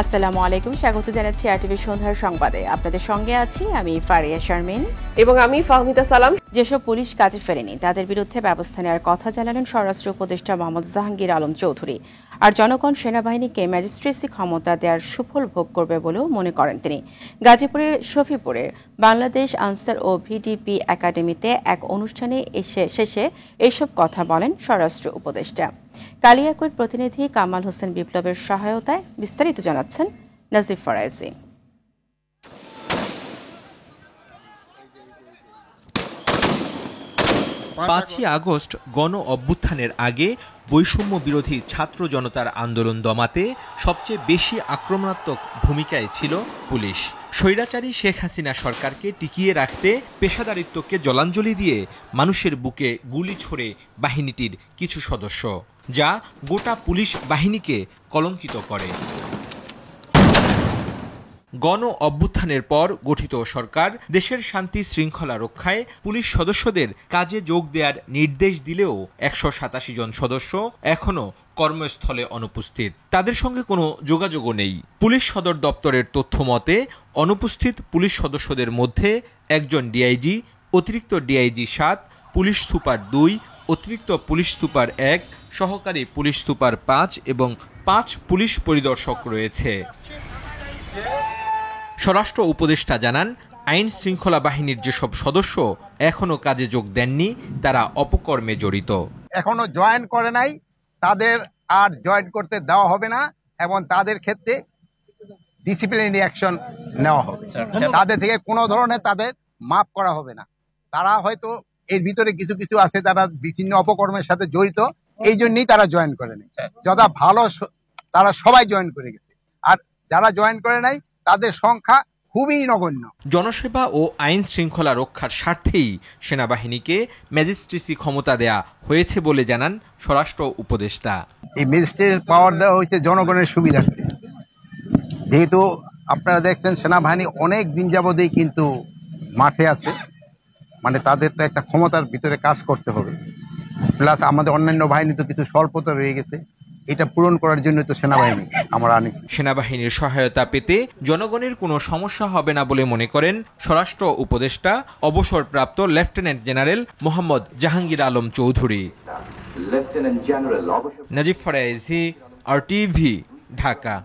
আসসালামু আলাইকুম, স্বাগত জানাচ্ছি আরটিভি সন্ধ্যার সংবাদে। আপনাদের সঙ্গে আছি আমি ফারিয়া শারমিন এবং আমি ফাহমিদা সালাম। যেসব পুলিশ কাজে ফেরেনি তাদের বিরুদ্ধে ব্যবস্থা নেওয়ার কথা জানালেন স্বরাষ্ট্র উপদেষ্টা মোহাম্মদ জাহাঙ্গীর আলম চৌধুরী। আর জনগণ সেনাবাহিনীকে ম্যাজিস্ট্রেসি ক্ষমতা দেওয়ার সুফল ভোগ করবে বলেও মনে করেন তিনি। গাজীপুরের শফিপুরের বাংলাদেশ আনসার ও ভিডিপি একাডেমিতে এক অনুষ্ঠানে শেষে এসব কথা বলেন স্বরাষ্ট্র উপদেষ্টা। কালিয়াকৈর প্রতিনিধি কামাল হোসেন বিপ্লবের সহায়তায় বিস্তারিত জানাচ্ছেন নাজিফ ফরাইজি। 5ই আগস্ট গণ অভ্যুত্থানের আগে বৈষম্য বিরোধী ছাত্র জনতার আন্দোলন দমাতে সবচেয়ে বেশি আক্রমণাত্মক ভূমিকায় ছিল পুলিশ। স্বৈরাচারী শেখ হাসিনা সরকারকে টিকিয়ে রাখতে পেশাদারিত্বকে জলাঞ্জলি দিয়ে মানুষের বুকে গুলি ছোড়ে বাহিনীটির কিছু সদস্য, যা গোটা পুলিশ বাহিনীকে কলঙ্কিত করে। গণ অভ্যুত্থানের পর গঠিত সরকার দেশের শান্তি শৃঙ্খলা রক্ষায় পুলিশ সদস্যদের কাজে যোগ দেওয়ার নির্দেশ দিলেও 187 জন সদস্য এখনো কর্মস্থলে অনুপস্থিত। তাদের সঙ্গে কোনো যোগাযোগও নেই। পুলিশ সদর দপ্তরের তথ্য মতে অনুপস্থিত পুলিশ সদস্যদের মধ্যে একজন ডিআইজি, অতিরিক্ত ডিআইজি 7, পুলিশ সুপার 2, অতিরিক্ত পুলিশ সুপার 1, সহকারী পুলিশ সুপার 5 এবং 5 পুলিশ পরিদর্শক রয়েছে। স্বরাষ্ট্র উপদেষ্টা জানান, আইন শৃঙ্খলা বাহিনীর যেসব সদস্য এখনো কাজে যোগ দেননি তারা অপকর্মে জড়িত। এখনো জয়েন করে নাই, তাদের আর জয়েন করতে দেওয়া হবে না এবং তাদের ক্ষেত্রে ডিসিপ্লিনারি অ্যাকশন নেওয়া হবে। তাদের থেকে কোনো ধরনের তাদের মাফ করা হবে না। তারা হয়তো এর ভিতরে কিছু কিছু আছে তারা বিভিন্ন অপকর্মের সাথে জড়িত, এই জন্যই তারা জয়েন করেনি। যথা ভালো তারা সবাই জয়েন করে গেছে, আর যারা জয়েন করে নাই তাদের সংখ্যা খুবই নগণ্য। জনসেবা ও আইন শৃঙ্খলা রক্ষার স্বার্থেই সেনাবাহিনীকে ম্যাজিস্ট্রেসি ক্ষমতা দেয়া হয়েছে বলে জানান স্বরাষ্ট্র উপদেষ্টা। এই ম্যাজিস্ট্রেট পাওয়ার দেওয়া হয়েছে জনগণের সুবিধার্থে। যেহেতু আপনারা দেখছেন সেনাবাহিনী অনেক দিন যাবতেই কিন্তু মাঠে আছে, মানে তাদের তো একটা ক্ষমতার ভিতরে কাজ করতে হবে। প্লাস আমাদের অন্যান্য বাহিনী তো কিছু স্বল্পতা রয়ে গেছে, এটা পূরণ করার জন্য তো সেনাবাহিনী আমরা আনিছি। সেনাবাহিনীর সহায়তা পেতে জনগণের কোনো সমস্যা হবে না বলে মনে করেন স্বরাষ্ট্র উপদেষ্টা অবসরপ্রাপ্ত lieutenant general Mohammad Jahangir Alam Chowdhury. Nazif Faraizi, RTV, Dhaka.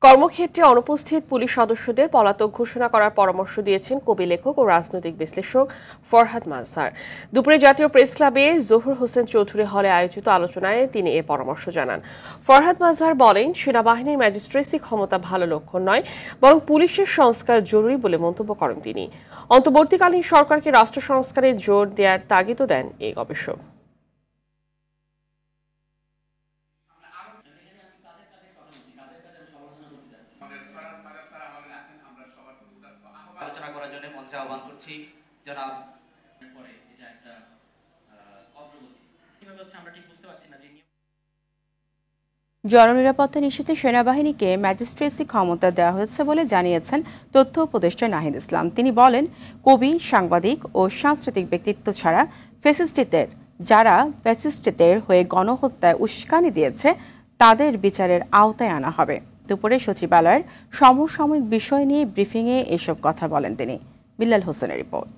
কর্মক্ষেত্রে অনুপস্থিত পুলিশ সদস্যদের পলাতক ঘোষণা করার পরামর্শ দিয়েছেন কবি, লেখক ও রাজনৈতিক বিশ্লেষক ফরহাদ মাজহার। দুপুরে জাতীয় প্রেস ক্লাবে জহুর হোসেন চৌধুরী হলে আয়োজিত আলোচনায় তিনি এ পরামর্শ জানান। ফরহাদ মাজহার বলেন, সেনাবাহিনীর ম্যাজিস্ট্রেসি ক্ষমতা ভালো লক্ষণ নয়, বরং পুলিশের সংস্কার জরুরি বলে মন্তব্য করেন তিনি। অন্তর্বর্তীকালীন সরকারকে রাষ্ট্র সংস্কারে জোর দেওয়ার তাগিদও দেন এই গবেষক। আলোচনা করার জন্য মঞ্চে আহ্বান করছি জনাব। জননিরাপত্তা নিশ্চিতে সেনাবাহিনীকে ম্যাজিস্ট্রেসি ক্ষমতা দেওয়া হয়েছে বলে জানিয়েছেন তথ্য উপদেষ্টা নাহিদ ইসলাম। তিনি বলেন, কবি, সাংবাদিক ও সাংস্কৃতিক ব্যক্তিত্ব ছাড়া যারা ফ্যাসিস্টদের হয়ে গণহত্যায় উস্কানি দিয়েছে তাদের বিচারের আওতায় আনা হবে। দুপুরে সচিবালয়ের সমসাময়িক বিষয় নিয়ে ব্রিফিংয়ে এসব কথা বলেন তিনি। বিল্লাল হোসেনের রিপোর্ট।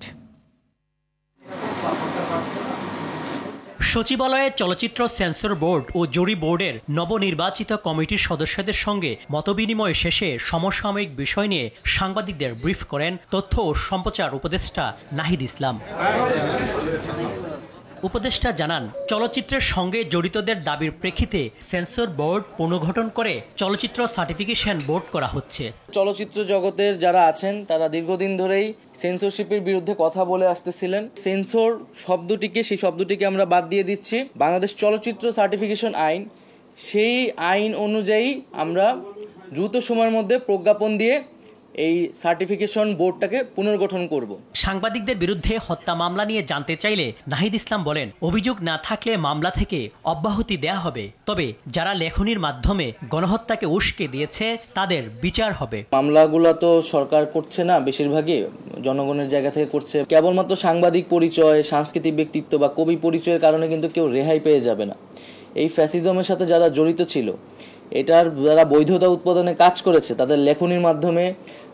সচিবালয়ে চলচ্চিত্র সেন্সর বোর্ড ও জুরি বোর্ডের নবনির্বাচিত কমিটির সদস্যদের সঙ্গে মতবিনিময় শেষে সমসাময়িক বিষয় নিয়ে সাংবাদিকদের ব্রিফ করেন তথ্য ও সম্প্রচার উপদেষ্টা নাহিদ ইসলাম। উপদেষ্টা জানান, চলচ্চিত্রের সঙ্গে জড়িতদের দাবির প্রেক্ষিতে সেন্সর বোর্ড পুনর্গঠন করে চলচ্চিত্র সার্টিফিকেশন বোর্ড করা হচ্ছে। চলচ্চিত্র জগতের যারা আছেন তারা দীর্ঘদিন ধরেই সেন্সরশিপের বিরুদ্ধে কথা বলে আসতেছিলেন। সেন্সর সেই শব্দটিকে আমরা বাদ দিয়ে দিচ্ছি। বাংলাদেশ চলচ্চিত্র সার্টিফিকেশন আইন, সেই আইন অনুযায়ী আমরা দ্রুত সময়ের মধ্যে প্রজ্ঞাপন দিয়ে এই সার্টিফিকেশন বোর্ডটাকে পুনর্গঠন করব। সাংবাদিকদের বিরুদ্ধে হত্যা মামলা নিয়ে জানতে চাইলে নাহিদ ইসলাম বলেন, অভিযোগ না থাকলে মামলা থেকে অব্যাহতি দেয়া হবে, তবে যারা লেখনির মাধ্যমে গণহত্যাকে উস্কে দিয়েছে তাদের বিচার হবে। মামলাগুলো তো সরকার করছে না, বেশিরভাগই জনগণের জায়গা থেকে করছে। কেবলমাত্র সাংবাদিক পরিচয়, সাংস্কৃতিক ব্যক্তিত্ব বা কবি পরিচয়ের কারণে কিন্তু কেউ রেহাই পেয়ে যাবে না। এই ফ্যাসিজমের সাথে যারা জড়িত ছিল, এটার যারা বৈধতা উৎপাদনে কাজ করেছে তাদের লেখনীর মাধ্যমে,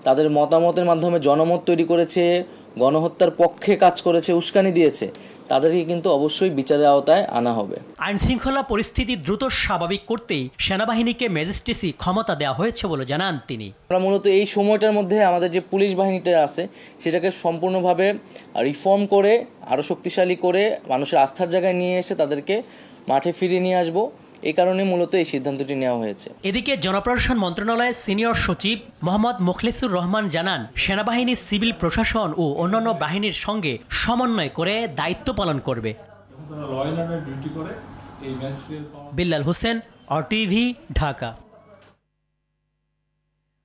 তাদের মতামতের মাধ্যমে জনমত তৈরি করেছে, গণহত্যার পক্ষে কাজ করেছে, উস্কানি দিয়েছে, তাদেরকে কিন্তু অবশ্যই বিচারের আওতায় আনা হবে। আইন শৃঙ্খলা পরিস্থিতি দ্রুত স্বাভাবিক করতেই সেনাবাহিনীকে ম্যাজিস্ট্রেসি ক্ষমতা দেওয়া হয়েছে বলে জানান তিনি। আমরা মূলত এই সময়টার মধ্যে আমাদের যে পুলিশ বাহিনীটা আছে সেটাকে সম্পূর্ণভাবে রিফর্ম করে আরও শক্তিশালী করে মানুষের আস্থার জায়গায় নিয়ে এসে তাদেরকে মাঠে ফিরিয়ে নিয়ে আসবো। এই কারণে মূলত এই সিদ্ধান্তটি নেওয়া হয়েছে। এদিকে জনপ্রশাসন মন্ত্রণালয়ের সিনিয়র সচিব মোহাম্মদ মুখলেসুর রহমান জানান, সেনাবাহিনী সিভিল প্রশাসন ও অন্যান্য বাহিনীর সঙ্গে সমন্বয় করে দায়িত্ব পালন করবে। বিল্লাল হোসেন, RTV, ঢাকা।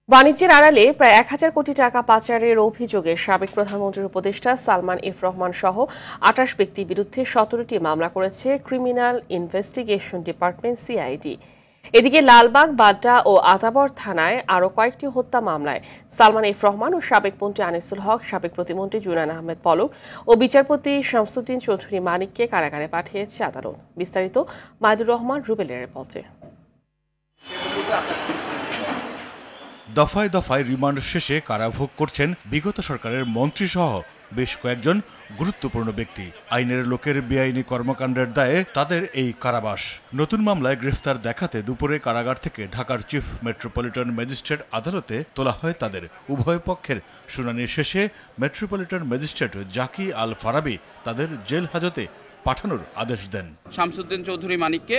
বাণিজ্যের আড়ালে প্রায় 1000 কোটি টাকা পাচারের অভিযোগে সাবেক প্রধানমন্ত্রীর উপদেষ্টা সালমান এফ রহমান সহ 28 ব্যক্তির বিরুদ্ধে 17টি মামলা করেছে ক্রিমিনাল ইনভেস্টিগেশন ডিপার্টমেন্ট CID। এদিকে লালবাগ, বাড্ডা ও আতাবর থানায় আরও কয়েকটি হত্যা মামলায় সালমান এফ রহমান ও সাবেক মন্ত্রী আনিসুল হক, সাবেক প্রতিমন্ত্রী জুনায়ন আহমেদ পলক ও বিচারপতি শামসুদ্দিন চৌধুরী মানিককে কারাগারে পাঠিয়েছে আদালত। বিস্তারিত মাইদুর রহমান রুবেলের রিপোর্টে। দফায় দফায় রিমান্ড শেষে কারাভোগ করছেন বিগত সরকারের মন্ত্রীসহ বেশ কয়েকজন গুরুত্বপূর্ণ ব্যক্তি। আইনের লোকের বেআইনি কর্মকাণ্ডের দায়ে তাদের এই কারাবাস। নতুন মামলায় গ্রেফতার দেখাতে দুপুরে কারাগার থেকে ঢাকার চিফ মেট্রোপলিটন ম্যাজিস্ট্রেট আদালতে তোলা হয় তাদের। উভয় পক্ষের শুনানি শেষে মেট্রোপলিটন ম্যাজিস্ট্রেট জাকি আল ফারাবি তাদের জেল হাজতে পাঠানোর আদেশ দেন। শামসুদ্দিন চৌধুরী মানিককে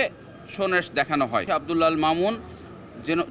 সোনেশ দেখানো হয়, আব্দুল্লাহ মামুন,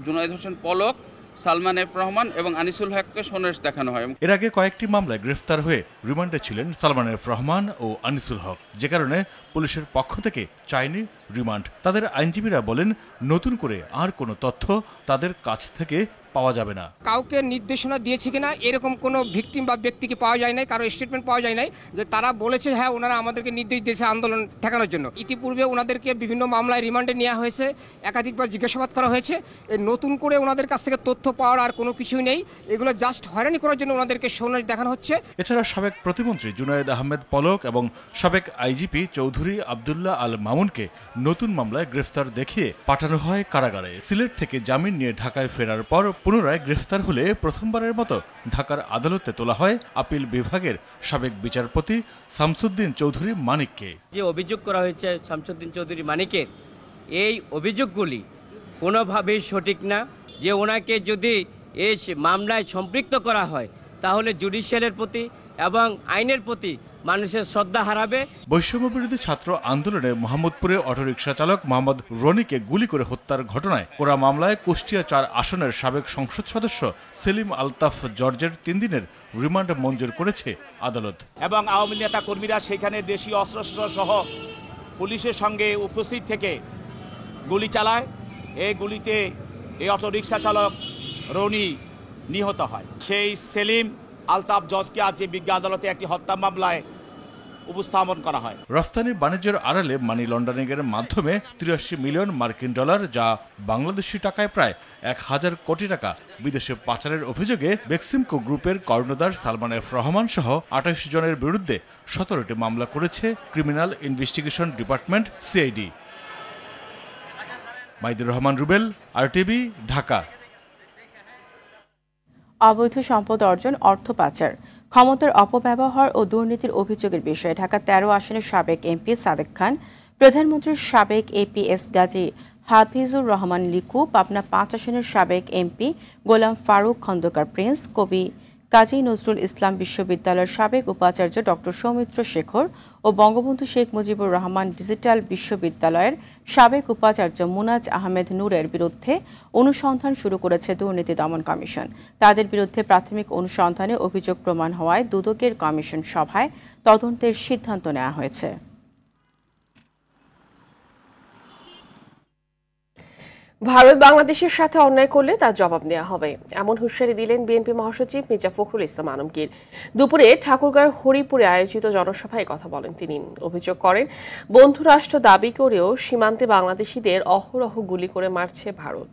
জুনায়েদ হোসেন পলক, সালমান এফ রহমান এবং আনিসুল হককে সোনেশ দেখানো হয়। এর আগে কয়েকটি মামলায় গ্রেফতার হয়ে রিমান্ডে ছিলেন সালমান এফ রহমান ও আনিসুল হক, যে কারণে পুলিশের পক্ষ থেকে চায়নি রিমান্ড। তাদের আইনজীবীরা বলেন, নতুন করে আর কোনো তথ্য তাদের কাছ থেকে পাওয়া যাবে না। কাউকে নির্দেশনা দিয়েছে কিনা এরকম কোনো ভিকটিম বা ব্যক্তিকে পাওয়া যায় নাই, কারো স্টেটমেন্ট পাওয়া যায় নাই যে তারা বলেছে হ্যাঁ ওনারা আমাদেরকে নির্দেশ দিয়েছে আন্দোলন ঠেকানোর জন্য। ইতিপূর্বে ওনাদেরকে বিভিন্ন মামলায় রিমান্ডে নেওয়া হয়েছে, একাধিকবার জিজ্ঞাসাবাদ করা হয়েছে। এই নতুন করে ওনাদের কাছ থেকে তথ্য পাওয়ার আর কোনো কিছুই নেই, এগুলো জাস্ট হয়রানি করার জন্য ওনাদেরকে সোনেশ দেখানো হচ্ছে। এছাড়া সাবেক প্রতিমন্ত্রী জুনায়েদ আহমেদ পলক এবং সাবেক IGP চৌধুরী আব্দুল্লাহ আল মামুনকে নতুন মামলায় গ্রেফতার দেখিয়ে পাঠানো হয় কারাগারে। সিলেট থেকে জামিন নিয়ে ঢাকায় ফেরার পর পুনরায় গ্রেফতার হলে প্রথমবারের মতো ঢাকার আদালতে তোলা হয় আপিল বিভাগের সাবেক বিচারপতি শামসুদ্দিন চৌধুরী মানিককে। যে অভিযোগ করা হয়েছে শামসুদ্দিন চৌধুরী মানিকের, এই অভিযোগগুলি কোনোভাবেই সঠিক না। যে ওনাকে যদি এই মামলায় সম্পৃক্ত করা হয় তাহলে জুডিশিয়ালের প্রতি এবং আইনের প্রতি মানুষের শ্রদ্ধা হারাবে। বৈষম্য বিরোধী ছাত্র আন্দোলনে মোহাম্মদপুরে অটোরিকশা চালক মোহাম্মদ রনিকে গুলি করে হত্যার ঘটনায় করা মামলায় কুষ্টিয়া 4 আসনের সাবেক সংসদ সদস্য সেলিম আলতাফ জর্জের 3 দিনের রিমান্ড মঞ্জুর করেছে আদালত। এবং আওয়ামী নেতা কর্মীরা সেখানে দেশীয় অস্ত্রশস্ত্র সহ পুলিশের সঙ্গে উপস্থিত থেকে গুলি চালায়। এই গুলিতে এই অটোরিকশা চালক রনি নিহত হয়। সেই সেলিম আলতাফ জজকে আজ বিজ্ঞ আদালতে একটি হত্যা মামলায় উপস্থাপন করা হয়। রফতানি বাণিজ্যের আড়ালে মানি লন্ডারিং এর মাধ্যমে 83 মিলিয়ন মার্কিন ডলার, যা বাংলাদেশি টাকায় প্রায় 1000 কোটি টাকা বিদেশে পাচারের অভিযোগে বেক্সিমকো গ্রুপের কর্ণধার সালমান এফ রহমান সহ 28 জনের বিরুদ্ধে 17টি মামলা করেছে criminal investigation department CID। Maidur Rahman Rubel, RTV, Dhaka. অবৈধ সম্পদ অর্জন, অর্থ পাচার, ক্ষমতার অপব্যবহার ও দুর্নীতির অভিযোগের বিষয়ে ঢাকা 13 আসনের সাবেক MP সাদেক খান, প্রধানমন্ত্রীর সাবেক APS গাজী হাফিজুর রহমান লিকু, পাবনা 5 আসনের সাবেক MP গোলাম ফারুক খন্দকার প্রিন্স, কবি কাজী নজরুল ইসলাম বিশ্ববিদ্যালয়ের সাবেক উপাচার্য ডক্টর সৌমিত্র শেখর ও বঙ্গবন্ধু শেখ মুজিবুর রহমান ডিজিটাল বিশ্ববিদ্যালয়ের সাবেক উপাচার্য মুনাজ আহমেদ নূরের বিরুদ্ধে অনুসন্ধান শুরু করেছে দুর্নীতি দমন কমিশন। তাদের বিরুদ্ধে প্রাথমিক অনুসন্ধানে অভিযোগ প্রমাণ হওয়ায় দুদকের কমিশন সভায় তদন্তের সিদ্ধান্ত নেওয়া হয়েছে। ভারত বাংলাদেশের সাথে অন্যায় করলে তার জবাব নেওয়া হবে, এমন হুঁশিয়ারি দিলেন বিএনপি মহাসচিব মির্জা ফখরুল ইসলাম আলমগীর। দুপুরে ঠাকুরগাঁর হরিপুরে আয়োজিত জনসভায় কথা বলেন তিনি। অভিযোগ করেন, বন্ধুরাষ্ট্র দাবি করেও সীমান্তে বাংলাদেশিদের অহরহ গুলি করে মারছে ভারত।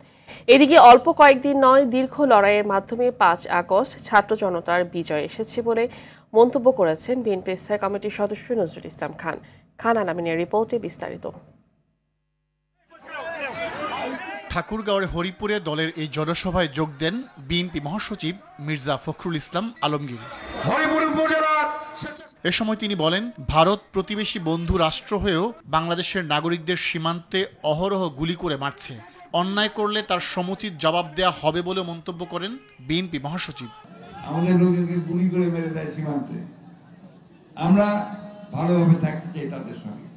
এদিকে অল্প কয়েকদিন নয়, দীর্ঘ লড়াইয়ের মাধ্যমে 5 আগস্ট ছাত্র জনতার বিজয় এসেছে বলে মন্তব্য করেছেন বিএনপি স্থায়ী কমিটির সদস্য নজরুল ইসলাম খান। খান আলামিনের রিপোর্টে বিস্তারিত। ঠাকুরগাঁওয়ের হরিপুরে দলের এই জনসভায় যোগ দেন বিএনপি মহাসচিব মির্জা ফখরুল ইসলাম আলমগীর। এ সময় তিনি বলেন, ভারত প্রতিবেশী বন্ধু রাষ্ট্র হয়েও বাংলাদেশের নাগরিকদের সীমান্তে অহরহ গুলি করে মারছে। অন্যায় করলে তার সমুচিত জবাব দেয়া হবে বলে মন্তব্য করেন বিএনপি মহাসচিব। আমাদের লোকজনকে গুলি করে মেরে দেয় সীমান্তে। আমরা ভালোভাবে থাকতে চাই তাদের সঙ্গে,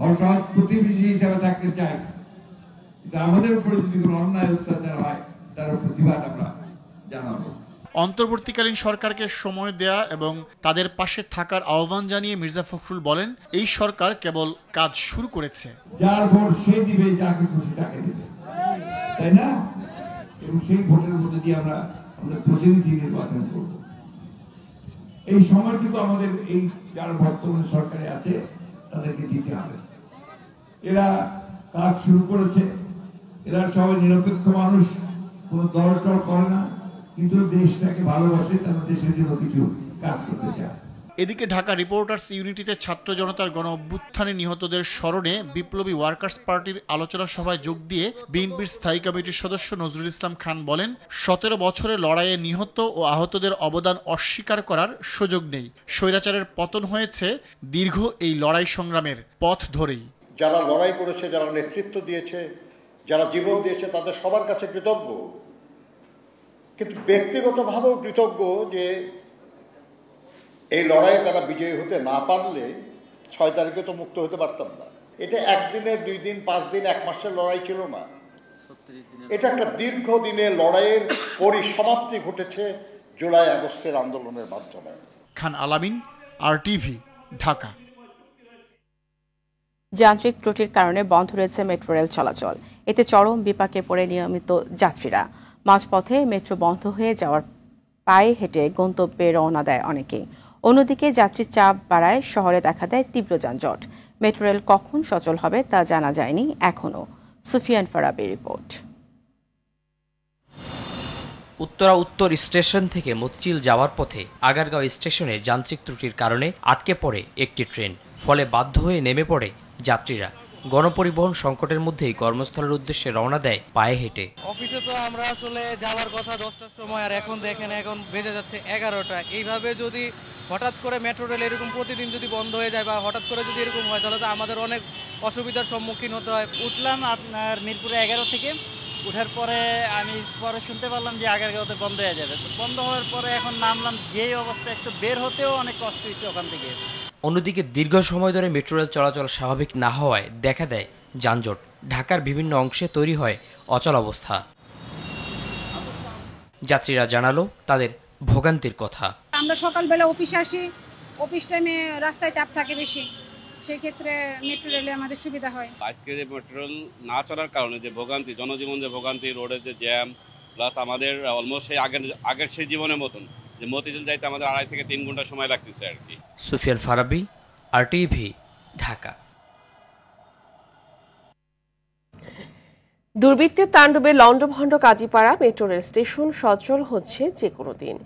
অর্থাৎ প্রতিবেশী হিসাবে থাকতে চাই, কিন্তু আমাদের উপরে যদি কোনো অন্যায় অত্যাচার হয় তার প্রতিবাদ আমরা জানাবো। অন্তর্বর্তীকালীন সরকারকে সময় দেয়া এবং তাদের পাশে থাকার আহ্বান জানিয়ে মির্জা ফখরুল বলেন, এই সরকার কেবল কাজ শুরু করেছে। যার ভোট সে দিবে, যাকে খুশি তাকে দিবে, তাই না? এবং সেই ভোটের মধ্যে দিয়ে আমরা আমাদের প্রতিনিধি নির্বাচন করব। এই সময়টুকু আমাদের এই যারা বর্তমান সরকারে আছে তাদেরকে দিতে হবে। এরা কাজ শুরু করেছে, এরা সবাই নিরপেক্ষ মানুষ, কোনো দল টল করে না, কিন্তু দেশটাকে ভালোবাসে, তারা দেশের জন্য কিছু কাজ করতে চায়। এদিকে ঢাকা রিপোর্টার্স ইউনিটিতে ছাত্র জনতার গণ অভ্যুত্থানে নিহতদের স্মরণে বিপ্লবী ওয়ার্কার্স পার্টির আলোচনা সভায় যোগ দিয়ে বিএনপির স্থায়ী কমিটির সদস্য নজরুল ইসলাম খান বলেন, 17 বছরের লড়াইয়ে নিহত ও আহতদের অবদান অস্বীকার করার সুযোগ নেই। স্বৈরাচারের পতন হয়েছে দীর্ঘ এই লড়াই সংগ্রামের পথ ধরেই। যারা লড়াই করেছে, যারা নেতৃত্ব দিয়েছে, যারা জীবন দিয়েছে, তাদের সবার কাছে কৃতজ্ঞ, কিন্তু ব্যক্তিগতভাবেও কৃতজ্ঞ যে এই লড়াইয়ে তারা বিজয়ী হতে না পারলে 6 তারিখে তো মুক্ত হতে পারতাম না। এটা একদিনের, 2 দিন, 5 দিন, 1 মাসের লড়াই ছিল না। এটা একটা দীর্ঘদিনের লড়াইয়ের পরিসমাপ্তি ঘটেছে জুলাই আগস্টের আন্দোলনের মাধ্যমে। খান আলামিন, RTV, ঢাকা। যান্ত্রিক ত্রুটির কারণে বন্ধ রয়েছে মেট্রো রেল চলাচল। এতে চরম বিপাকে পড়ে নিয়মিত যাত্রীরা। মাঝপথে মেট্রো বন্ধ হয়ে যাওয়ার পায়ে হেঁটে গন্তব্যে রওনা দেয় অনেকেই। অন্যদিকে যাত্রীর চাপ বাড়ায় শহরে দেখা দেয় তীব্র যানজট। মেট্রো রেল কখন সচল হবে তা জানা যায়নি এখনো। সুফিয়ান ফারাবির রিপোর্ট। উত্তরা উত্তর স্টেশন থেকে মতিঝিল যাওয়ার পথে আগারগাঁও স্টেশনে যান্ত্রিক ত্রুটির কারণে আটকে পড়ে একটি ট্রেন। ফলে বাধ্য হয়ে নেমে পড়ে যাত্রীরা। গণপরিবহন সংকটের মধ্যেই কর্মস্থলের উদ্দেশ্যে রওনা দেয় পায়ে হেঁটে। অফিসে তো আমরা আসলে যাওয়ার কথা 10টার সময়, আর এখন দেখেন এখন বেজে যাচ্ছে 11টা। এইভাবে যদি হঠাৎ করে মেট্রো রেল এরকম প্রতিদিন যদি বন্ধ হয়ে যায় বা হঠাৎ করে যদি এরকম হয়, তাহলে তো আমাদের অনেক অসুবিধার সম্মুখীন হতে হয়। উঠলাম আপনার মিরপুরে 11 থেকে। উঠার পরে আমি পরে শুনতে পারলাম যে আগারগাঁওতে বন্ধ হয়ে যাবে। তো বন্ধ হওয়ার পরে এখন নামলাম, যেই অবস্থা একটু বের হতেও অনেক কষ্ট হয়েছে ওখান থেকে। অন্যদিকে দীর্ঘ সময় ধরে মেট্রো রেল চলাচল স্বাভাবিক না হওয়ায় দেখা দেয় যানজট। ঢাকার বিভিন্ন অংশে তৈরি হয় অচল অবস্থা। যাত্রীরা জানালো তাদের ভোগান্তির কথা। আমরা সকালবেলা অফিসে আসি, অফিস টাইমে রাস্তায় চাপ থাকে বেশি, সেই ক্ষেত্রে মেট্রো রেলে আমাদের সুবিধা হয়। আজকে যে মেট্রো রেল না চলার কারণে যে ভোগান্তি, জনজীবন যে ভোগান্তি, রোডের যে জ্যাম, প্লাস আমাদের অলমোস্ট সেই আগের সেই জীবনের মতন যে মতিঝিল যাইতে আমাদের 2.5 থেকে 3 ঘন্টা সময় লাগতেছে আর কি। সুফিয়ান ফারাবি, RTV, ঢাকা। দুর্বৃত্তের তাণ্ডবে লন্ডভন্ড কাজীপাড়া মেট্রো রেল স্টেশন সচল হচ্ছে যে কোনো দিন।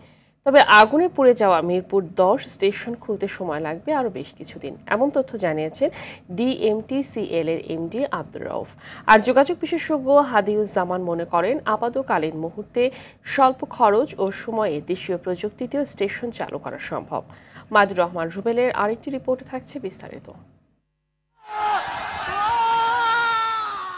তবে আগুনে পুড়ে যাওয়া মিরপুর 10 স্টেশন খুলতে সময় লাগবে আরও বেশ কিছুদিন, এমন তথ্য জানিয়েছেন DMTCL এর MD আব্দুর রউফ। আর যোগাযোগ বিশেষজ্ঞ হাদিউজ্জামান মনে করেন, আপাতকালীন মুহূর্তে স্বল্প খরচ ও সময়ে দেশীয় প্রযুক্তিতেও স্টেশন চালু করা সম্ভব। মাদুর রহমান রুবেলের আরেকটি রিপোর্টে থাকছে বিস্তারিত।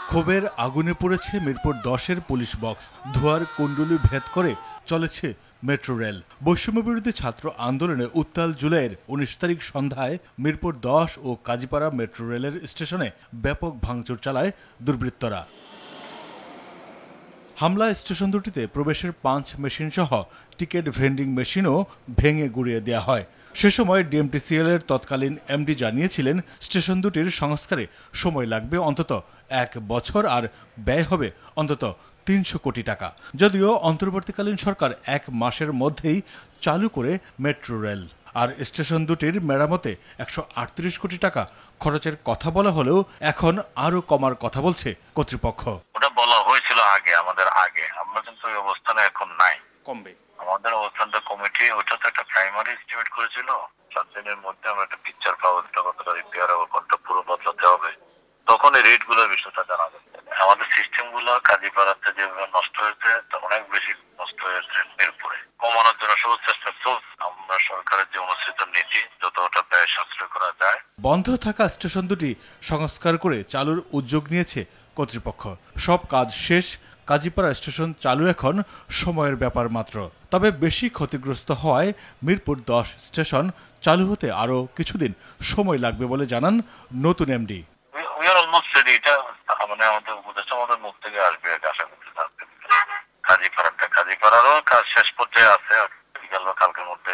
ক্ষোভের আগুনে পড়েছে মিরপুর 10-এর পুলিশ বক্স। ধোঁয়ার কুণ্ডলী ভেদ করে চলেছে মেট্রো রেল। বৈষম্য বিরোধী ছাত্র আন্দোলনে উত্তাল জুলাইয়ের 19 তারিখ সন্ধ্যায় মিরপুর 10 ও কাজীপাড়া মেট্রো রেলের স্টেশনে ব্যাপক ভাঙচুর চালায় দুর্বৃত্তরা। হামলা স্টেশন দুটিতে প্রবেশের পাঞ্চ মেশিন সহ টিকিট ভেন্ডিং মেশিনও ভেঙে গুড়িয়ে দেওয়া হয়। সে সময় DMTCL এর তৎকালীন MD জানিয়েছিলেন, স্টেশন দুটির সংস্কারে সময় লাগবে অন্তত 1 বছর আর ব্যয় হবে অন্তত 300 কোটি টাকা। যদিও অন্তর্বর্তীকালীন সরকার 1 মাসের মধ্যেই চালু করে মেট্রো রেল। আর স্টেশন দুটির মেরামতে 138 কোটি টাকা খরচের কথা বলা হলেও এখন আরো কমার কথা বলছে কর্তৃপক্ষ। ওটা বলা হয়েছিল আগে, আমরা কিন্তু ওই অবস্থানে এখন নাই। কমবে আমাদের অবস্থানটা কমিটি, ওটা তো একটা প্রাইমারি এস্টিমেট করেছিল। 7 দিনের মধ্যে আমরা একটা পিকচার পাবো, কতটা রিপেয়ার হবে, কোনটা পুরো বদলাতে হবে, তখন এই রেট গুলোর বিষয়টা জানা যাবে। আমাদের সিস্টেমগুলো কাজীপাড়াতে যেভাবে নষ্ট হয়েছে তার অনেক বেশি নষ্ট হয়েছে মিরপুরে। কমানোর জন্য সব চেষ্টা চলছে। আমরা সরকারের যে অনুসৃত নীতি যতটা ব্যয় সাশ্রয় করা যায়। বন্ধ থাকা স্টেশন দুটি সংস্কার করে চালুর উদ্যোগ নিয়েছে কর্তৃপক্ষ। সব কাজ শেষ, কাজীপাড়া স্টেশন চালু এখন সময়ের ব্যাপার মাত্র। তবে বেশি ক্ষতিগ্রস্ত হওয়ায় মিরপুর 10 স্টেশন চালু হতে আরো কিছুদিন সময় লাগবে বলে জানান নতুন এমডি। আমাদের উপদেষ্টা আমাদের মুখ থেকে আসবে আশা করতে কাজীপাড়ারও কাজ শেষ পর্যায়ে আছে, কালকের মধ্যে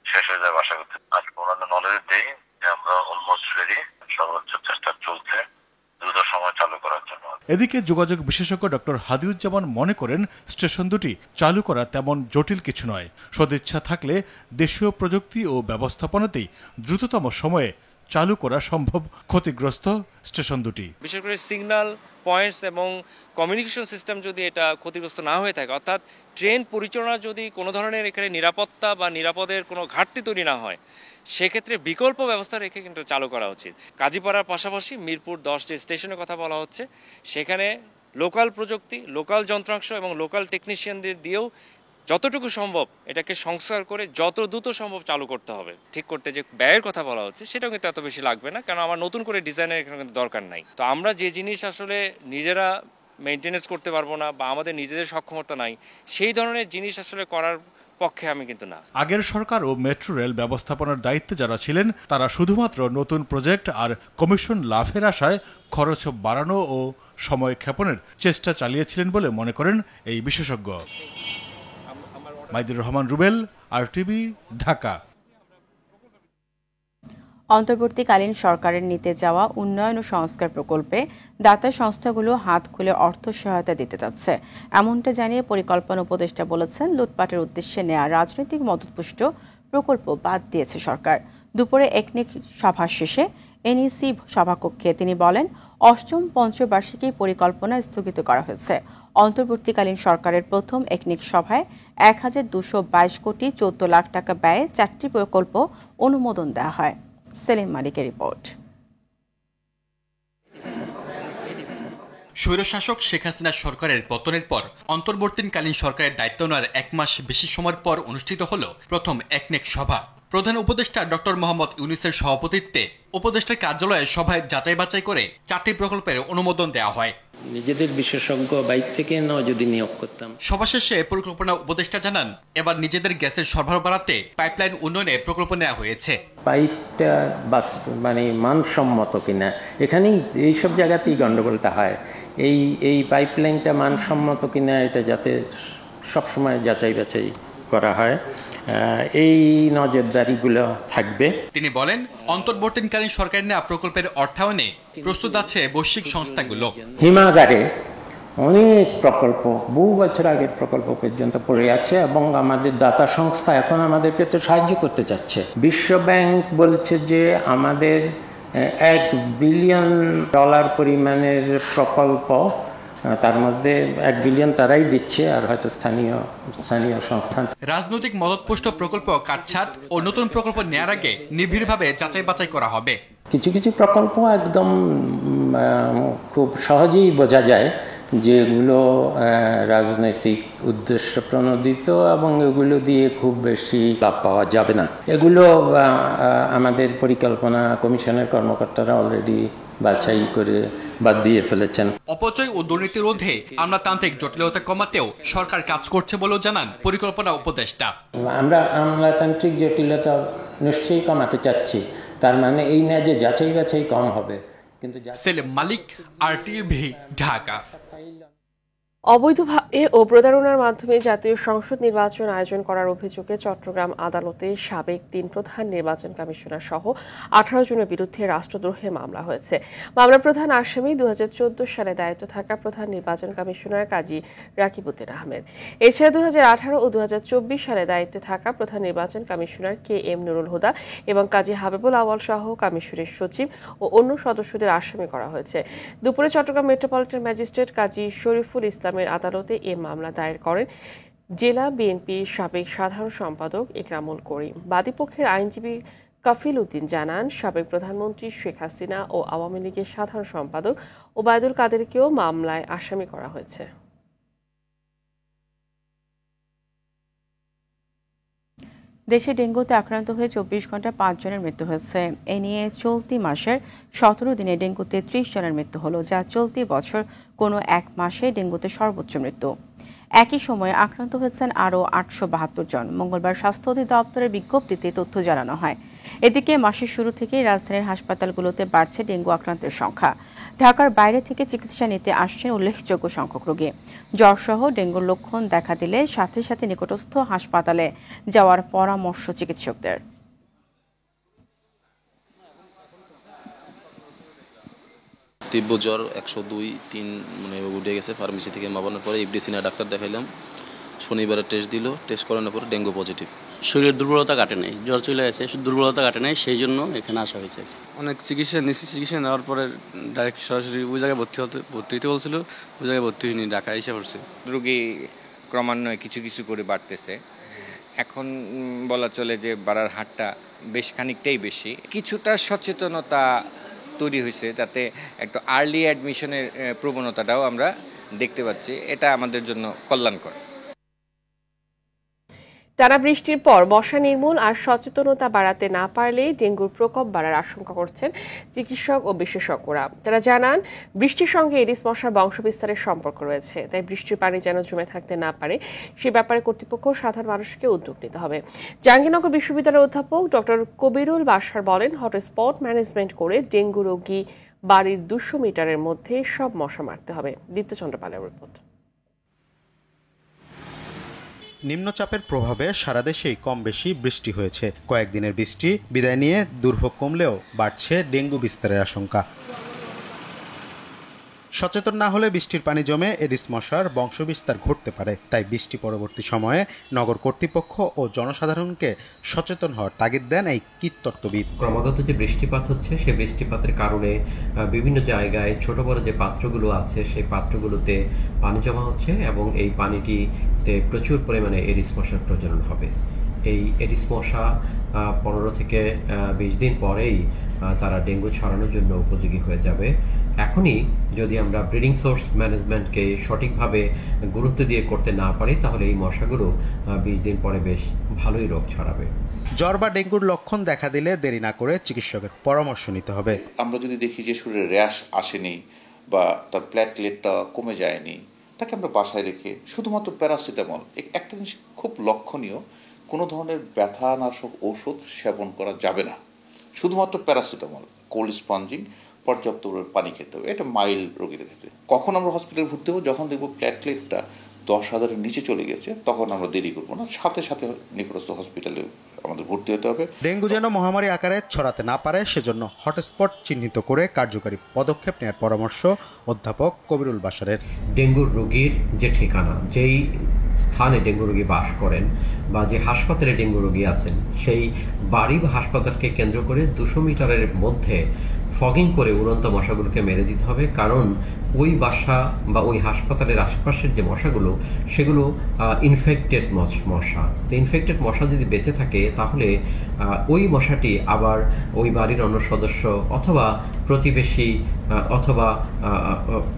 শেষ হয়ে যাবে আশা করতে। আজকে ওনাদের নলেজ দেই যে আমরা অলমোস্ট রেডি, সর্বোচ্চ চেষ্টা চলছে দ্রুত সময় চালু করার জন্য। এদিকে যোগাযোগ বিশেষজ্ঞ ডক্টর হাদিউজ্জামান মনে করেন স্টেশন দুটি চালু করা তেমন জটিল কিছু নয়। সদিচ্ছা থাকলে দেশীয় প্রযুক্তি ও ব্যবস্থাপনাতেই দ্রুততম সময়ে চালু করা সম্ভব ক্ষতিগ্রস্ত স্টেশন দুটি। বিশেষ করে সিগন্যাল পয়েন্টস এবং কমিউনিকেশন সিস্টেম যদি এটা ক্ষতিগ্রস্ত না হয়ে থাকে, অর্থাৎ ট্রেন পরিচালনা যদি কোনো ধরনের এখানে নিরাপত্তা বা নিরাপদের কোনো ঘাটতি তৈরি না হয়, সেক্ষেত্রে বিকল্প ব্যবস্থা রেখে কিন্তু চালু করা উচিত। কাজীপাড়ার পাশাপাশি মিরপুর 10 যে স্টেশনের কথা বলা হচ্ছে, সেখানে লোকাল প্রযুক্তি, লোকাল যন্ত্রাংশ এবং লোকাল টেকনিশিয়ানদের দিয়েও যতটুকু সম্ভব এটাকে সংস্কার করে যত দ্রুত সম্ভব চালু করতে হবে। ঠিক করতে যে ব্যয়ের কথা বলা হচ্ছে সেটাও কিন্তু এত বেশি লাগবে না, কারণ আমার নতুন করে ডিজাইনের এখানে কিন্তু দরকার নাই। তো আমরা যে জিনিস আসলে নিজেরা মেনটেনেন্স করতে পারবো না বা আমাদের নিজেদের সক্ষমতা নাই, সেই ধরনের জিনিস আসলে করার পক্ষে আমি কিন্তু না। আগের সরকার ও মেট্রো রেল ব্যবস্থাপনার দায়িত্বে যারা ছিলেন তারা শুধুমাত্র নতুন প্রজেক্ট আর কমিশন লাভের আশায় খরচ বাড়ানো ও সময় ক্ষেপণের চেষ্টা চালিয়েছিলেন বলে মনে করেন এই বিশেষজ্ঞ। মাইদুর রহমান রুবেল, RTV, ঢাকা। অন্তর্বর্তীকালীন সরকারের নিতে যাওয়া উন্নয়ন ও সংস্কার প্রকল্পে দাতা সংস্থাগুলো হাত খুলে অর্থ সহায়তা দিতে যাচ্ছে, এমনটা জানিয়ে পরিকল্পনা উপদেষ্টা বলেছেন লুটপাটের উদ্দেশ্যে নেওয়া রাজনৈতিক মদতপুষ্ট প্রকল্প বাদ দিয়েছে সরকার। দুপুরে একনিক সভা শেষে NEC সভাকক্ষে তিনি বলেন, অষ্টম পঞ্চবার্ষিকী পরিকল্পনা স্থগিত করা হয়েছে। অন্তর্বর্তীকালীন সরকারের প্রথম একনিক সভায় 1222 কোটি 14 লাখ টাকা ব্যয়ে 4টি প্রকল্প অনুমোদন দেওয়া হয়। সেলিম মালিকের রিপোর্ট। স্বৈরশাসক শেখ হাসিনা সরকারের পতনের পর অন্তর্বর্তীকালীন সরকারের দায়িত্ব নেওয়ার 1 মাস বেশি সময়ের পর অনুষ্ঠিত হল প্রথম একনেক সভা। প্রধান উপদেষ্টা ডক্টর মোহাম্মদ ইউনূসের সভাপতিত্বে উপদেষ্টার কার্যালয়ে সভায় যাচাই বাছাই করে 4টি প্রকল্পের অনুমোদন দেওয়া হয়। নিজেদের বিশেষজ্ঞ বাইক থেকে যদি নিয়োগ করতাম। সভা শেষে পরিকল্পনা উপদেষ্টা জানান, এবার নিজেদের গ্যাসের সরবরাহ বাড়াতে পাইপলাইন উন্নয়নে প্রকল্প নেওয়া হয়েছে। পাইপটা মানসম্মত কিনা, এখানেই এইসব জায়গাতেই গন্ডগোলটা হয়। এই পাইপলাইনটা মানসম্মত কিনা এটা যাতে সবসময় যাচাই বাছাই করা হয়, এই নজরদারিগুলো থাকবে। তিনি বলেন, অন্তর্বর্তীকালীন সরকার নেওয়া প্রকল্পের অর্থায়নে প্রস্তুত আছে বৈশ্বিক সংস্থাগুলো। হিমাগারে অনেক প্রকল্প, বহু বছর আগের প্রকল্প পর্যন্ত পড়ে আছে এবং আমাদের দাতা সংস্থা এখন আমাদেরকে তো সাহায্য করতে যাচ্ছে। বিশ্ব ব্যাংক বলছে যে আমাদের $1 বিলিয়ন পরিমাণের প্রকল্প, তার মধ্যে $1 বিলিয়ন তারাই দিচ্ছে আর হয়তো স্থানীয় সংস্থা। রাজনৈতিক মদতপুষ্ট প্রকল্প কাটছাট ও নতুন প্রকল্প নেওয়ার আগে নিবিড়ভাবে যাচাই বাছাই করা হবে। কিছু কিছু প্রকল্প একদম খুব সহজেই বোঝা যায় যেগুলো রাজনৈতিক উদ্দেশ্য প্রণোদিত এবং এগুলো দিয়ে খুব বেশি লাভ পাওয়া যাবে না। এগুলো আমাদের পরিকল্পনা কমিশনের কর্মকর্তারা অলরেডি বাছাই করে বাদ দিয়ে ফেলেছেন। অপচয় ও দুর্নীতি রোধে আমলাতান্ত্রিক জটিলতা কমাতেও সরকার কাজ করছে বলেও জানান পরিকল্পনা উপদেষ্টা। আমরা আমলাতান্ত্রিক জটিলতা নিশ্চয়ই কমাতে চাচ্ছি, তার মানে এই না যে যাচাই বাছাই কম হবে। কিন্তু সেলিম মালিক, RTV, ঢাকা। অবৈধভাবে ও প্রতারণার মাধ্যমে জাতীয় সংসদ নির্বাচন আয়োজন করার অভিযোগে চট্টগ্রাম আদালতে সাবেক 3 প্রধান নির্বাচন কমিশনার সহ 18 জনের বিরুদ্ধে রাষ্ট্রদ্রোহের মামলা হয়েছে। মামলার প্রধান আসামি 2014 সালে দায়িত্ব থাকা প্রধান নির্বাচন কমিশনার কাজী রাকিবউদ্দিন আহমেদ। এছাড়া 2018 ও 2024 সালে দায়িত্বে থাকা প্রধান নির্বাচন কমিশনার KM নুরুল হুদা এবং কাজী হাবিবুল আওয়াল সহ কমিশনের সচিব ও অন্য সদস্যদের আসামি করা হয়েছে। দুপুরে চট্টগ্রাম মেট্রোপলিটন ম্যাজিস্ট্রেট কাজী শরীফুল ইসলামের আদালতে এ মামলা দায়ের করেন জেলা বিএনপির সাবেক সাধারণ সম্পাদক ইকরামুল করিম। বাদীপক্ষের আইনজীবী কাফিল উদ্দিন জানান, সাবেক প্রধানমন্ত্রী শেখ হাসিনা ও আওয়ামী লীগের সাধারণ সম্পাদক ওবায়দুল কাদেরকেও মামলায় আসামি করা হয়েছে। দেশে ডেঙ্গুতে আক্রান্ত হয়ে 24 ঘন্টা 5 জনের মৃত্যু হয়েছে। এ নিয়ে চলতি মাসের 17 দিনে ডেঙ্গুতে 30 জনের মৃত্যু হলো, যা চলতি বছর কোনো এক মাসে ডেঙ্গুতে সর্বোচ্চ মৃত্যু। একই সময়ে আক্রান্ত হয়েছেন আরও 872 জন। মঙ্গলবার স্বাস্থ্য অধিদপ্তরের বিজ্ঞপ্তিতে তথ্য জানানো হয়। এদিকে মাসের শুরু থেকেই রাজধানীর হাসপাতালগুলোতে বাড়ছে ডেঙ্গু আক্রান্তের সংখ্যা। ঢাকার বাইরে থেকে চিকিৎসা নিতে আসছেন উল্লেখযোগ্য সংখ্যক রোগী। জ্বরসহ ডেঙ্গুর লক্ষণ দেখা দিলে সাথে সাথে নিকটস্থ হাসপাতালে যাওয়ার পরামর্শ চিকিৎসকদের। তীব্র জ্বর 102-3 মানে উঠে গেছে। ফার্মেসি থেকে মাপানোর পরে ইবডিসিনা ডাক্তার দেখাইলাম। শনিবারে টেস্ট দিল, টেস্ট করানোর পরে ডেঙ্গু পজিটিভ। শরীরের দুর্বলতা কাটে নাই, জ্বর চলে গেছে, দুর্বলতা কাটে নাই, সেই জন্য এখানে আসা হয়েছে। অনেক চিকিৎসা নিচ্ছি, চিকিৎসা নেওয়ার পরে ডাইরেক্ট সরাসরি ওই জায়গায় ভর্তি হতে বলছিল, ওই জায়গায় ভর্তি হয়নি, ঢাকা এসে পড়ছে। রোগী ক্রমান্বয়ে কিছু কিছু করে বাড়তেছে। এখন বলা চলে যে বাড়ার হারটা বেশ খানিকটাই বেশি। কিছুটা সচেতনতা তৈরি হয়েছে, যাতে একটু আর্লি অ্যাডমিশনের প্রবণতাটাও আমরা দেখতে পাচ্ছি। এটা আমাদের জন্য কল্যাণকর। টানা বৃষ্টির পর মশা নির্মূল আর সচেতনতা বাড়াতে না পারলে ডেঙ্গুর প্রকোপ বাড়ার আশঙ্কা করছেন চিকিৎসক ও বিশেষজ্ঞরা। তারা জানান, বৃষ্টির সঙ্গে এডিস মশার বংশবিস্তারের সম্পর্ক রয়েছে, তাই বৃষ্টির পানি যেন জমে থাকতে না পারে সে ব্যাপারে কর্তৃপক্ষ সাধারণ মানুষকে উদ্যোগ নিতে হবে। জাহাঙ্গীরনগর বিশ্ববিদ্যালয়ের অধ্যাপক ডক্টর কবিরুল বাশার বলেন, হটস্পট ম্যানেজমেন্ট করে ডেঙ্গু রোগী বাড়ির 200 মিটারের মধ্যে সব মশা মারতে হবে। দীপ্ত চন্দ্রপালের রিপোর্ট। নিম্নচাপের প্রভাবে সারা দেশেই কম বেশি বৃষ্টি হয়েছে। কয়েকদিনের বৃষ্টি বিদায় নিয়ে দুর্ভোগ কমলেও বাড়ছে ডেঙ্গু বিস্তারের আশঙ্কা। সচেতন না হলে বৃষ্টির পানি জমে এডিস মশার বংশবিস্তার ঘটতে পারে। তাই বৃষ্টি পরবর্তী সময়ে নগর কর্তৃপক্ষ ও জনসাধারণকে সচেতন হওয়ার তাগিদ দেন এই কীটতত্ত্ববিদ। ক্রমাগত যে বৃষ্টিপাত হচ্ছে, সেই বৃষ্টিপাতের কারণে বিভিন্ন জায়গায় ছোট বড় যে পাত্রগুলো আছে, সেই পাত্রগুলোতে পানি জমা হচ্ছে এবং এই পানিটিতে প্রচুর পরিমাণে এডিস মশার প্রজনন হবে। এই এডিস মশা 15 থেকে 20 দিন পরেই তারা ডেঙ্গু ছড়ানোর জন্য উপযোগী হয়ে যাবে। এখনই যদি আমরা ব্রিডিং সোর্স ম্যানেজমেন্টকে সঠিকভাবে গুরুত্ব দিয়ে করতে না পারি, তাহলে এই মশাগুলো 20 দিন পরে বেশ ভালোই রোগ ছড়াবে। জ্বর বা ডেঙ্গুর লক্ষণ দেখা দিলে দেরি না করে চিকিৎসকের পরামর্শ নিতে হবে। আমরা যদি দেখি যে শরীরে র্যাশ আসেনি বা তার প্ল্যাটলেটটা কমে যায়নি, তাকে আমরা বাসায় রেখে শুধুমাত্র প্যারাসিটামল, একটা জিনিস খুব লক্ষণীয়, কোনো ধরনের ব্যথানাশক ঔষধ সেবন করা যাবে না, শুধুমাত্র প্যারাসিটামল, কোল্ড স্পঞ্জিং, পর্যাপ্ত পানি খেতে হবে। এটা মাইল্ড রোগীদের ক্ষেত্রে। কখন আমরা হসপিটালে ভর্তি হবো? যখন দেখবো প্ল্যাটলেটটা 10,000-এর নিচে চলে গেছে, তখন আমরা দেরি করবো না, সাথে সাথে নিকটস্থ হসপিটালে আমাদের ভর্তি হতে হবে। ডেঙ্গু যেন মহামারী আকারে ছড়াতে না পারে, সেজন্য হটস্পট চিহ্নিত করে কার্যকরী পদক্ষেপ নেওয়ার পরামর্শ অধ্যাপক কবিরুল বাশারের। ডেঙ্গুর রোগীর যে ঠিকানা, যেই স্থানে ডেঙ্গু রোগী বাস করেন বা যে হাসপাতালে ডেঙ্গু রোগী আছেন, সেই বাড়ি বা হাসপাতালকে কেন্দ্র করে 200 মিটারের মধ্যে ফগিং করে উড়ন্ত মশাগুলোকে মেরে দিতে হবে। কারণ ওই বাসা বা ওই হাসপাতালের আশেপাশের যে মশাগুলো, সেগুলো ইনফেক্টেড মশা। তো ইনফেক্টেড মশা যদি বেঁচে থাকে, তাহলে ওই মশাটি আবার ওই বাড়ির অন্য সদস্য অথবা প্রতিবেশী অথবা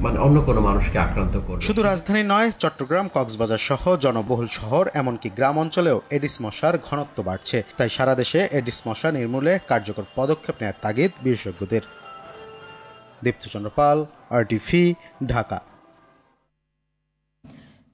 মানে অন্য কোনো মানুষকে আক্রান্ত করবে। শুধু রাজধানী নয়, চট্টগ্রাম, কক্সবাজার সহ জনবহুল শহর, এমনকি গ্রাম অঞ্চলেও এডিস মশার ঘনত্ব বাড়ছে। তাই সারা দেশে এডিস মশা নির্মূলে কার্যকর পদক্ষেপ নেওয়ার তাগিদ বিশেষজ্ঞদের। দীপ্ত চন্দ্রপাল, RTV, ঢাকা।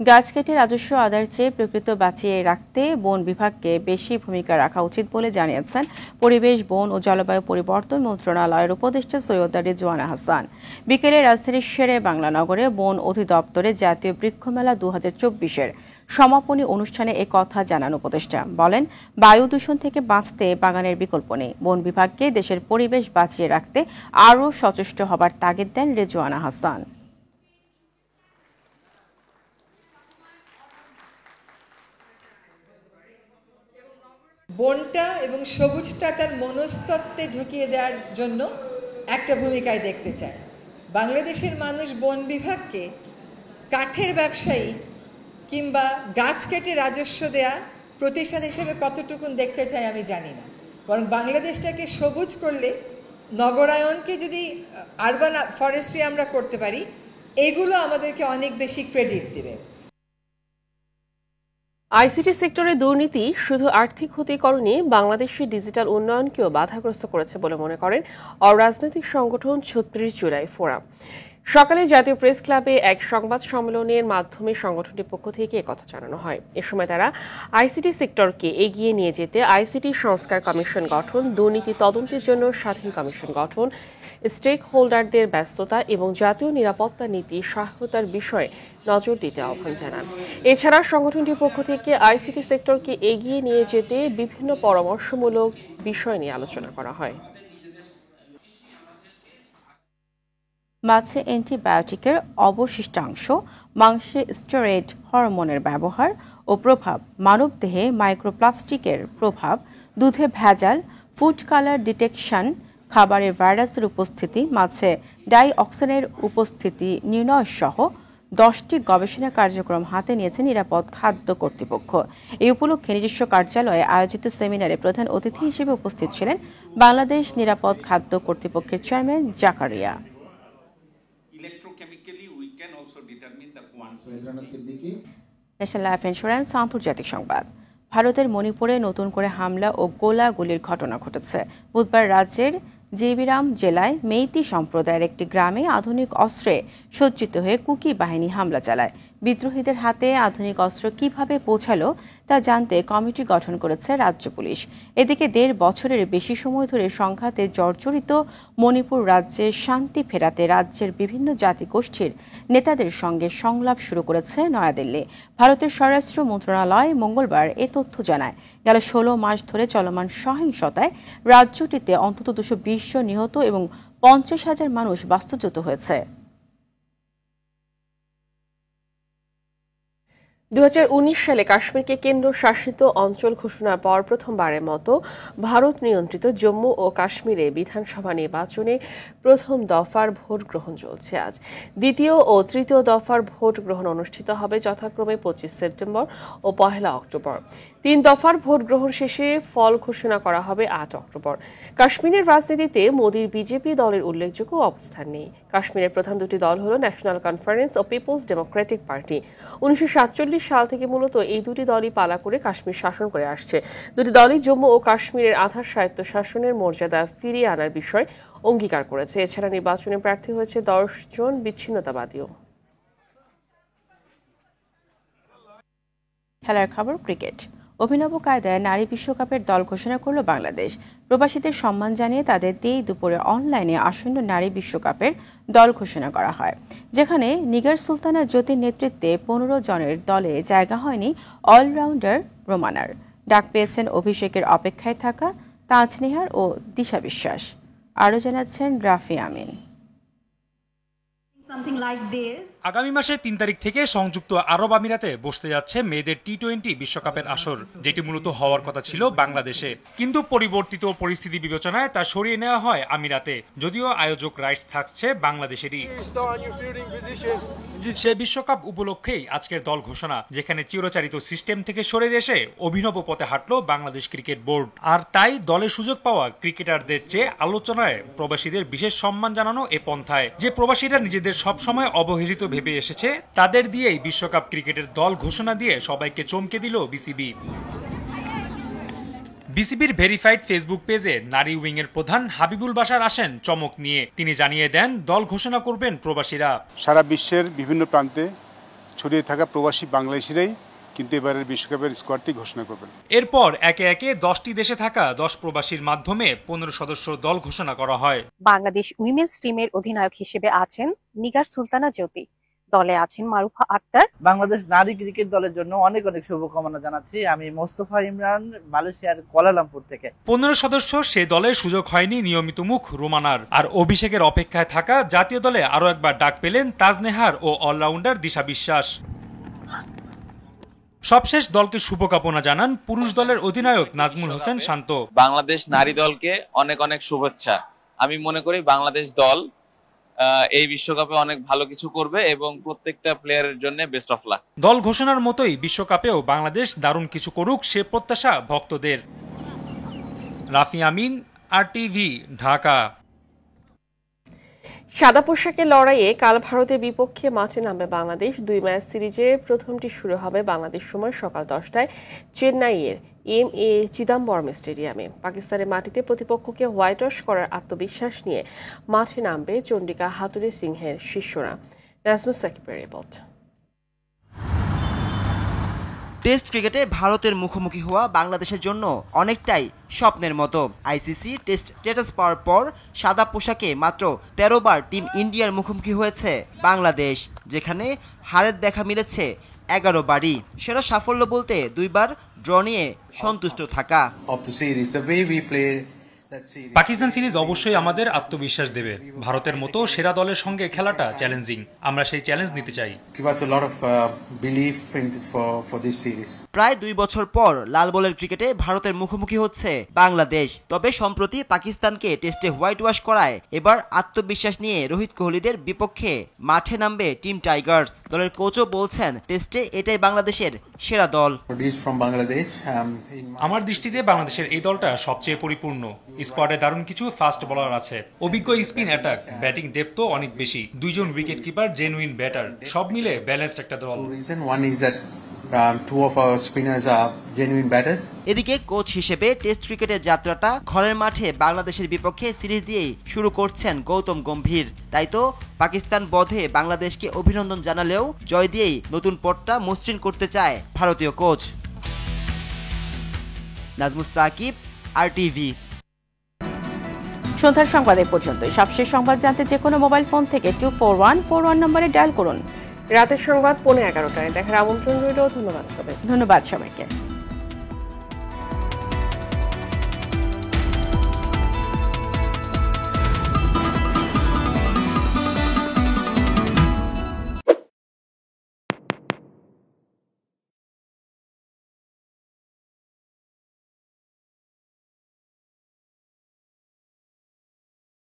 গাছ কেটে রাজস্ব আদায়ের চেয়ে প্রকৃতি বাঁচিয়ে রাখতে বন বিভাগকে বেশি ভূমিকা রাখা উচিত বলে জানিয়েছেন পরিবেশ, বন ও জলবায়ু পরিবর্তন মন্ত্রণালয়ের উপদেষ্টা সৈয়দা রিজওয়ানা হাসান। বিকেলে রাজধানীর শেরে বাংলা নগরে বন অধিদপ্তরে জাতীয় বৃক্ষমেলা 2024-এর সমাপনী অনুষ্ঠানে এ কথা জানান উপদেষ্টা। বলেন, বায়ু দূষণ থেকে বাঁচতে বাগানের বিকল্প নেই। বন বিভাগকে দেশের পরিবেশ বাঁচিয়ে রাখতে আরও সচেষ্ট হবার তাগিদ দেন রিজওয়ানা হাসান। বনটা এবং সবুজটা তার মনস্তত্ত্বে ঢুকিয়ে দেওয়ার জন্য একটা ভূমিকায় দেখতে চায়। বাংলাদেশের মানুষ বন বিভাগকে কাঠের ব্যবসায়ী কিংবা গাছ কেটে রাজস্ব দেয়া প্রতিষ্ঠান হিসেবে কতটুকুন দেখতে চায় আমি জানি না। বরং বাংলাদেশটাকে সবুজ করলে, নগরায়নকে যদি আরবান ফরেস্ট্রি আমরা করতে পারি, এগুলো আমাদেরকে অনেক বেশি ক্রেডিট দেবে। আইসিটি সেক্টরে দুর্নীতি শুধু আর্থিক ক্ষতি করেনি, বাংলাদেশের ডিজিটাল উন্নয়নকেও বাধাগ্রস্ত করেছে বলে মনে করেন অরাজনৈতিক সংগঠন ৩৬ জুলাই ফোরাম। সকালে জাতীয় প্রেস ক্লাবে এক সংবাদ সম্মেলনের মাধ্যমে সংগঠনটির পক্ষ থেকে একথা জানানো হয়। এ সময় তারা আইসিটি সেক্টরকে এগিয়ে নিয়ে যেতে আইসিটি সংস্কার কমিশন গঠন, দুর্নীতি তদন্তের জন্য স্বাধীন কমিশন গঠন, স্টেক হোল্ডারদের ব্যস্ততা এবং জাতীয় নিরাপত্তা নীতি সহায়তার বিষয়ে নজর দিতে আহ্বান জানান। এছাড়া সংগঠনটির পক্ষ থেকে আইসিটি সেক্টরকে এগিয়ে নিয়ে যেতে বিভিন্ন পরামর্শমূলক বিষয় নিয়ে আলোচনা করা হয়। মাছে অ্যান্টিবায়োটিকের অবশিষ্টাংশ, মাংসে স্টেরয়েড হরমোনের ব্যবহার ও প্রভাব, মানবদেহে মাইক্রোপ্লাস্টিকের প্রভাব, দুধে ভেজাল, ফুড কালার ডিটেকশন, খাবারে ভাইরাসের উপস্থিতি, মাছে ডাইঅক্সিনের উপস্থিতি নির্ণয় সহ 10টি গবেষণা কার্যক্রম হাতে নিয়েছে নিরাপদ খাদ্য কর্তৃপক্ষ। এই উপলক্ষে নিজস্ব কার্যালয়ে আয়োজিত সেমিনারে প্রধান অতিথি হিসেবে উপস্থিত ছিলেন বাংলাদেশ নিরাপদ খাদ্য কর্তৃপক্ষের chairman Zakaria. National life insurance আন্তর্জাতিক সংবাদ। ভারতের মণিপুরে নতুন করে হামলা ও গোলাগুলির ঘটনা ঘটেছে। বুধবার রাজ্যের জেবিরাম জেলায় মেইতি সম্প্রদায়ের একটি গ্রামে আধুনিক অস্ত্রে সজ্জিত হয়ে কুকি বাহিনী হামলা চালায়। বিদ্রোহীদের হাতে আধুনিক অস্ত্র কিভাবে পৌঁছালো তা জানতে কমিটি গঠন করেছে রাজ্য পুলিশ। এদিকে ১.৫ বছরের বেশি সময় ধরে সংঘাতে জর্জরিত মণিপুর রাজ্যে শান্তি ফেরাতে রাজ্যের বিভিন্ন জাতিগোষ্ঠীর নেতাদের সঙ্গে সংলাপ শুরু করেছে নয়াদিল্লি। ভারতের স্বরাষ্ট্র মন্ত্রণালয় মঙ্গলবার এ তথ্য জানায়। গেল ১৬ মাস ধরে চলমান সহিংসতায় রাজ্যটিতে অন্তত ২২০ জন নিহত এবং ৫০,০০০ মানুষ বাস্তুচ্যুত হয়েছে। ২০১৯ সালে কাশ্মীরকে কেন্দ্রশাসিত অঞ্চল ঘোষণার পর প্রথমবারের মতো ভারত নিয়ন্ত্রিত জম্মু ও কাশ্মীরে বিধানসভা নির্বাচনে প্রথম দফার ভোট গ্রহণ চলছে আজ। দ্বিতীয় ও তৃতীয় দফার ভোট গ্রহণ অনুষ্ঠিত হবে যথাক্রমে ২৫ সেপ্টেম্বর ও ১ অক্টোবর। ৩ দফার ভোট গ্রহণ শেষে ফল ঘোষণা করা হবে ৮ অক্টোবর। কাশ্মীরের রাজনীতিতে মোদির বিজেপি দলের উল্লেখযোগ্য অবস্থান নেই। কাশ্মীরের প্রধান দুটি দল হল ন্যাশনাল কনফারেন্স ও পিপলস ডেমোক্রেটিক পার্টি। ১৯৪৭ সাল থেকে মূলত এই দুটি দলই পালা করে কাশ্মীর শাসন করে আসছে। দুটি দলই জম্মু ও কাশ্মীরের আধা স্বায়ত্ত শাসনের মর্যাদা ফিরিয়ে আনার বিষয় অঙ্গীকার করেছে। এছাড়া নির্বাচনে প্রার্থী হয়েছে ১০ জন বিচ্ছিন্নতাবাদীও। খেলার খবর ক্রিকেট। অভিনব কায়দায় নারী বিশ্বকাপের দল ঘোষণা করল বাংলাদেশ। প্রবাসীদের সম্মান জানিয়ে তাদের দিয়েই দুপুরে অনলাইনে আসন্ন নারী বিশ্বকাপের দল ঘোষণা করা হয়, যেখানে নিগার সুলতানা জ্যোতির নেতৃত্বে ১৫ জনের দলে জায়গা হয়নি অলরাউন্ডার রোমানার। ডাক পেয়েছেন অভিষেকের অপেক্ষায় থাকা তাজ নেহার ও দিশা বিশ্বাস। আরও জানাচ্ছেন রাফি আমিন। আগামী মাসের ৩ তারিখ থেকে সংযুক্ত আরব আমিরাতে বসতে যাচ্ছে মেয়েদের টি-20 বিশ্বকাপের আসর, যেটি মূলত হওয়ার কথা ছিল বাংলাদেশে, কিন্তু পরিবর্তিত পরিস্থিতি বিবেচনায় তা সরিয়ে নেওয়া হয় আমিরাতে, যদিও আয়োজক রাইটস থাকছে বাংলাদেশেরই। সে বিশ্বকাপ উপলক্ষেই আজকের দল ঘোষণা, যেখানে চিরচারিত সিস্টেম থেকে সরে এসে অভিনব পথে হাঁটল বাংলাদেশ ক্রিকেট বোর্ড। আর তাই দলে সুযোগ পাওয়া ক্রিকেটারদের চেয়ে আলোচনায় প্রবাসীদের বিশেষ সম্মান জানানো এ পন্থায়। যে প্রবাসীরা নিজেদের সবসময় অবহেলিত ভেবে এসেছে, তাদের দিয়েই বিশ্বকাপ ক্রিকেটের দল ঘোষণা দিয়ে সবাইকে চমকে দিল বিসিবি। বিসিবির ভেরিফাইড ফেসবুক পেজে নারী উইং এর প্রধান হাবিবুল বাশার আসেন চমক নিয়ে। তিনি জানিয়ে দেন দল ঘোষণা করবেন প্রবাসীরা। সারা বিশ্বের বিভিন্ন প্রান্তে ছড়িয়ে থাকা প্রবাসী বাংলাদেশিরাই কিন্তু এবারের বিশ্বকাপের স্কোয়াডটি ঘোষণা করবেন। এরপর একে একে 10টি দেশে থাকা 10 প্রবাসীর মাধ্যমে 15 সদস্য দল ঘোষণা করা হয়। বাংলাদেশ উইমেন্স টিমের অধিনায়ক হিসেবে আছেন নিগার সুলতানা জ্যোতি, দলে আছেন মারুফা আক্তার। বাংলাদেশ নারী ক্রিকেট দলের জন্য অনেক অনেক শুভকামনা জানাচ্ছি। আমি মোস্তফা ইমরান, মালয়েশিয়ার কুয়ালালামপুর থেকে। 15 সদস্য সে দলে সুযোগ হয়নি নিয়মিত মুখ রোমানার। আর অভিষেকের অপেক্ষায় থাকা জাতীয় দলে আরো একবার ডাক পেলেন তাজ নেহার ও অলরাউন্ডার দিশা বিশ্বাস। সবশেষ দলকে শুভকামনা জানান পুরুষ দলের অধিনায়ক নাজমুল হোসেন শান্ত। বাংলাদেশ নারী দলকে অনেক অনেক শুভেচ্ছা। আমি মনে করি বাংলাদেশ দল এই বিশ্বকাপে অনেক ভালো কিছু করবে এবং প্রত্যেকটা প্লেয়ারের জন্য বেস্ট অফ লাক। দল ঘোষণার মতোই বিশ্বকাপেও বাংলাদেশ দারুণ কিছু করুক সে প্রত্যাশা ভক্তদের। রাফি আমিন, RTV, ঢাকা। সাদা পোশাকের লড়াইয়ে কাল ভারতের বিপক্ষে মাঠে নামবে বাংলাদেশ। 2 ম্যাচ সিরিজের প্রথমটি শুরু হবে বাংলাদেশ সময় সকাল 10টায় চেন্নাইয়ের MA চিদাম্বরম স্টেডিয়ামে। পাকিস্তানের মাটিতে প্রতিপক্ষকে হোয়াইট ওয়াশ করার আত্মবিশ্বাস নিয়ে মাঠে নামবে চন্ডিকা হাতুড়ি সিংহের শিষ্যরা। নাজমুস সাকিবের রিপোর্ট। টেস্ট ক্রিকেটে ভারতের মুখোমুখি হওয়া বাংলাদেশের জন্য অনেকটাই স্বপ্নের মতো। ICC টেস্ট স্ট্যাটাস পাওয়ার পর সাদা পোশাকে মাত্র 13 বার টিম ইন্ডিয়ার মুখোমুখি হয়েছে বাংলাদেশ, যেখানে হারের দেখা মিলেছে 11 বারই। সেরা সাফল্য বলতে 2 বার ড্র নিয়ে সন্তুষ্ট থাকা। পাকিস্তান সিরিজ অবশ্যই আমাদের আত্মবিশ্বাস দেবে। ভারতের মতো সেরা দলের সঙ্গে খেলাটা চ্যালেঞ্জিং, আমরা সেই চ্যালেঞ্জ নিতে চাই। প্রায় 2 বছর পর লাল বলের ক্রিকেটে ভারতের মুখোমুখি হচ্ছে বাংলাদেশ। তবে সম্প্রতি পাকিস্তানকে টেস্টে হোয়াইট ওয়াশ করায় এবার আত্মবিশ্বাস নিয়ে রোহিত কোহলিদের বিপক্ষে মাঠে নামবে টিম টাইগার্স। দলের কোচও বলছেন টেস্টে এটাই বাংলাদেশের সেরা দল। আমার দৃষ্টিতে বাংলাদেশের এই দলটা সবচেয়ে পরিপূর্ণ। স্কোয়াডে দারুণ কিছু ফাস্ট বোলার আছে, অভিজ্ঞ স্পিন অ্যাটাক, ব্যাটিং ডেপথও অনেক বেশি, 2 জন উইকেট কিপার, জেনুইন ব্যাটার, সব মিলে ব্যালেন্সড একটা দল। এদিকে কোচ হিসেবে টেস্ট ক্রিকেটের যাত্রাটা ঘরের মাঠে বাংলাদেশের বিপক্ষে সিরিজ দিয়েই শুরু করছেন গৌতম গম্ভীর। তাই তো পাকিস্তান বধে বাংলাদেশকে অভিনন্দন জানালেও জয় দিয়েই নতুন পথটা মসৃণ করতে চায় ভারতীয় কোচ। নাজমুস সাকিব, RTV। সন্ধ্যার সংবাদ পর্যন্তই। সবশেষ সংবাদ জানতে যে কোনো মোবাইল ফোন থেকে 241441 নম্বরে ডায়াল করুন। রাতের সংবাদ 11:15টায় দেখার আমন্ত্রণ রইল। ধন্যবাদ সবাইকে।